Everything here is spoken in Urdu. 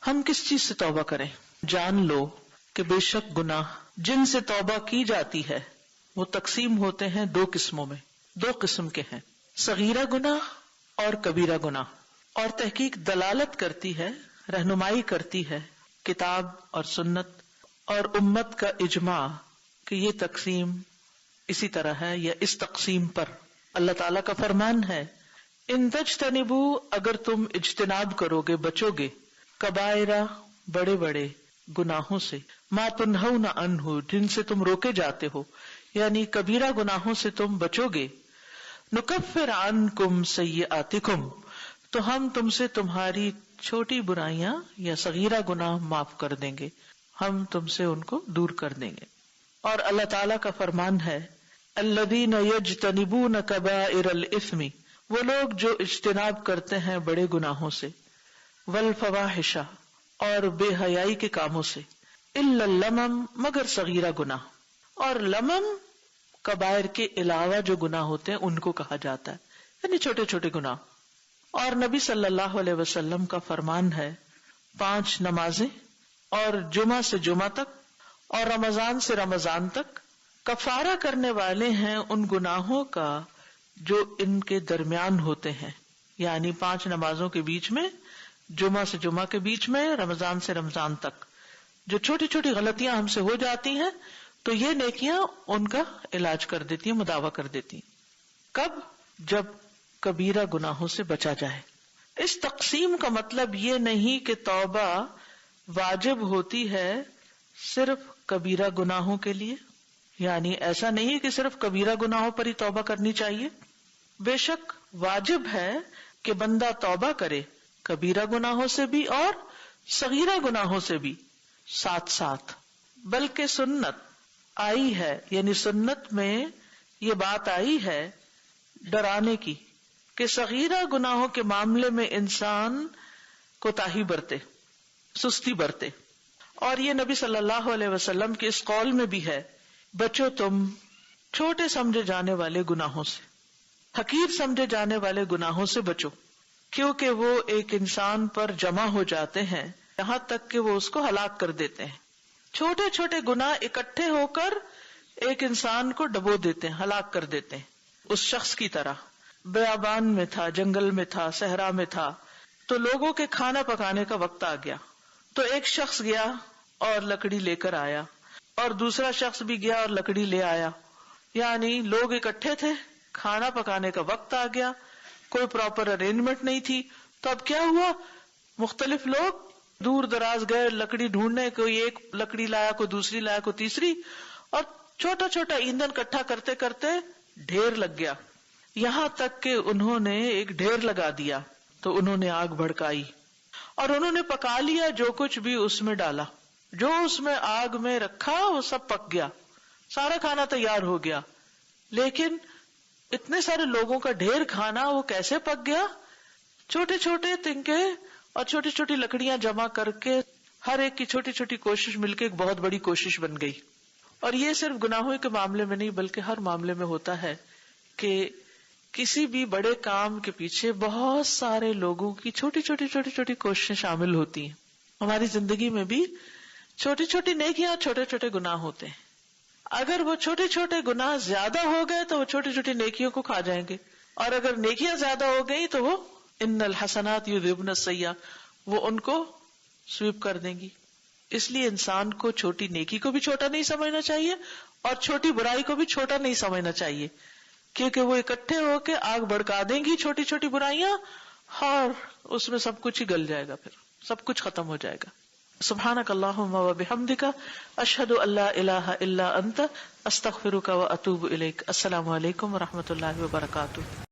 ہم کس چیز سے توبہ کریں؟ جان لو کہ بے شک گناہ جن سے توبہ کی جاتی ہے وہ تقسیم ہوتے ہیں دو قسموں میں، دو قسم کے ہیں، صغیرہ گناہ اور کبیرہ گناہ. اور تحقیق دلالت کرتی ہے، رہنمائی کرتی ہے کتاب اور سنت اور امت کا اجماع کہ یہ تقسیم اسی طرح ہے یا اس تقسیم پر. اللہ تعالیٰ کا فرمان ہے ان تجتنبوا، اگر تم اجتناب کرو گے، بچو گے، کبائرہ بڑے بڑے گناہوں سے، ما تنہون عنہ جن سے تم روکے جاتے ہو، یعنی کبیرہ گناہوں سے تم بچو گے، نکفر عنکم سیئاتکم تو ہم تم سے تمہاری چھوٹی برائیاں یا صغیرہ گناہ معاف کر دیں گے، ہم تم سے ان کو دور کر دیں گے. اور اللہ تعالیٰ کا فرمان ہے الذین یجتنبون کبائر الاثم، وہ لوگ جو اجتناب کرتے ہیں بڑے گناہوں سے، والفواحش اور بے حیائی کے کاموں سے، الا اللمم مگر صغیرہ گناہ. اور لمم کبائر کے علاوہ جو گناہ ہوتے ہیں ان کو کہا جاتا ہے، یعنی چھوٹے چھوٹے گناہ. اور نبی صلی اللہ علیہ وسلم کا فرمان ہے 5 نمازیں اور جمعہ سے جمعہ تک اور رمضان سے رمضان تک کفارہ کرنے والے ہیں ان گناہوں کا جو ان کے درمیان ہوتے ہیں، یعنی 5 نمازوں کے بیچ میں، جمعہ سے جمعہ کے بیچ میں، رمضان سے رمضان تک جو چھوٹی چھوٹی غلطیاں ہم سے ہو جاتی ہیں تو یہ نیکیاں ان کا علاج کر دیتی ہیں، مداوا کر دیتی ہیں. کب؟ جب کبیرہ گناہوں سے بچا جائے. اس تقسیم کا مطلب یہ نہیں کہ توبہ واجب ہوتی ہے صرف کبیرہ گناہوں کے لیے، یعنی ایسا نہیں کہ صرف کبیرہ گناہوں پر ہی توبہ کرنی چاہیے. بے شک واجب ہے کہ بندہ توبہ کرے کبیرہ گناہوں سے بھی اور صغیرہ گناہوں سے بھی ساتھ ساتھ، بلکہ سنت آئی ہے، یعنی سنت میں یہ بات آئی ہے ڈرانے کی کہ صغیرہ گناہوں کے معاملے میں انسان کوتاہی برتے، سستی برتے. اور یہ نبی صلی اللہ علیہ وسلم کے اس قول میں بھی ہے بچو تم چھوٹے سمجھے جانے والے گناہوں سے، حقیر سمجھے جانے والے گناہوں سے بچو، کیونکہ وہ ایک انسان پر جمع ہو جاتے ہیں یہاں تک کہ وہ اس کو ہلاک کر دیتے ہیں. چھوٹے چھوٹے گناہ اکٹھے ہو کر ایک انسان کو ڈبو دیتے ہیں، ہلاک کر دیتے ہیں. اس شخص کی طرح بیابان میں تھا، جنگل میں تھا، صحرا میں تھا، تو لوگوں کے کھانا پکانے کا وقت آ گیا تو ایک شخص گیا اور لکڑی لے کر آیا اور دوسرا شخص بھی گیا اور لکڑی لے آیا، یعنی لوگ اکٹھے تھے، کھانا پکانے کا وقت آ گیا، کوئی پراپر ارینجمنٹ نہیں تھی. تو اب کیا ہوا، مختلف لوگ دور دراز گئے لکڑی ڈھونڈنے، کوئی ایک لکڑی لایا، کوئی دوسری لایا، کوئی تیسری، اور چھوٹا چھوٹا ایندھن اکٹھا کرتے کرتے ڈھیر لگ گیا، یہاں تک کہ انہوں نے ایک ڈھیر لگا دیا. تو انہوں نے آگ بھڑکائی اور انہوں نے پکا لیا جو کچھ بھی اس میں ڈالا، جو اس میں آگ میں رکھا وہ سب پک گیا، سارا کھانا تیار ہو گیا. لیکن اتنے سارے لوگوں کا ڈھیر کھانا وہ کیسے پک گیا؟ چھوٹے چھوٹے تنکے اور چھوٹی چھوٹی لکڑیاں جمع کر کے ہر ایک کی چھوٹی چھوٹی کوشش مل کے ایک بہت بڑی کوشش بن گئی. اور یہ صرف گناہوں کے معاملے میں نہیں بلکہ ہر معاملے میں ہوتا ہے کہ کسی بھی بڑے کام کے پیچھے بہت سارے لوگوں کی چھوٹی چھوٹی چھوٹی چھوٹی کوششیں شامل ہوتی ہیں. ہماری زندگی میں بھی چھوٹی چھوٹی نیکیاں، چھوٹے چھوٹے گناہ ہوتے ہیں. اگر وہ چھوٹے چھوٹے گناہ زیادہ ہو گئے تو وہ چھوٹی چھوٹی نیکیوں کو کھا جائیں گے، اور اگر نیکیاں زیادہ ہو گئی تو وہ ان الحسنات یذھبن السیئات، وہ ان کو سویپ کر دیں گی. اس لیے انسان کو چھوٹی نیکی کو بھی چھوٹا نہیں سمجھنا چاہیے اور چھوٹی برائی کو بھی چھوٹا نہیں سمجھنا چاہیے، کیونکہ وہ اکٹھے ہو کے آگ بھڑکا دیں گی چھوٹی چھوٹی برائیاں، اور اس میں سب کچھ ہی گل جائے گا، پھر سب کچھ ختم ہو جائے گا. سبحانک اللہم و بحمدک، اشہد ان لا الہ الا انت، استغفرک و اتوب الیک. السلام علیکم و رحمۃ اللہ وبرکاتہ.